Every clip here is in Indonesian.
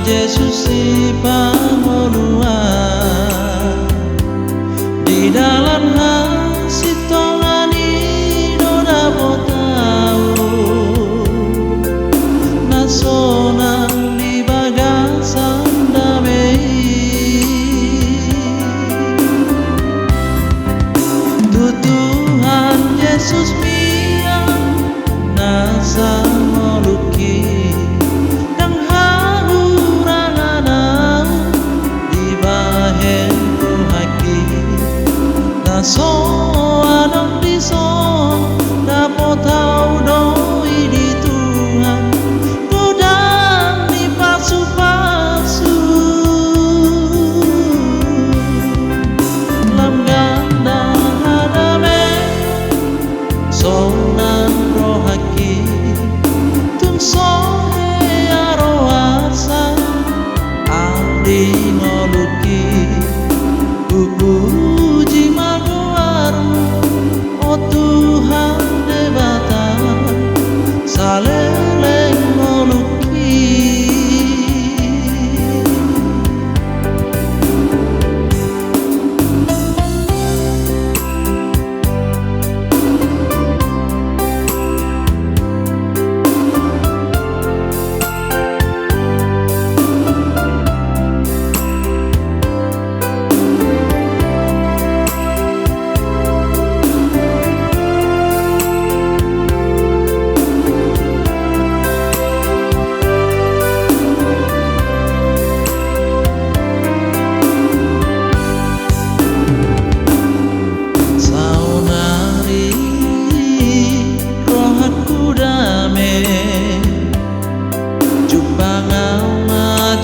Yesus si pangolua di dalam hati tongani doda botau nasona di bagasan damai Tuhan Yesus mia nasa moluki dan hauranganau di bahen haki naso anong diso dapat tahu doi di Tuhan godang di pasu-pasu lam ganda hadame sonang rohaki tung sohe aroasa audi ngoluki puji magoarmu oh Tuhan debata saleleng ngoluki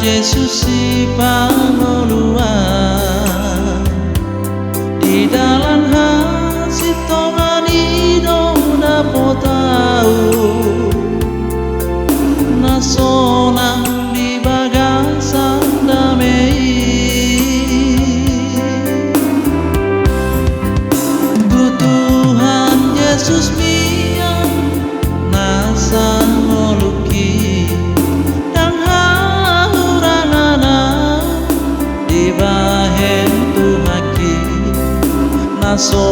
Yesus si pangolua di dalam hati tongani dona potau nasonang di bagasan damai Tuhan Yesus mia nasa moluki bahen tu haki naso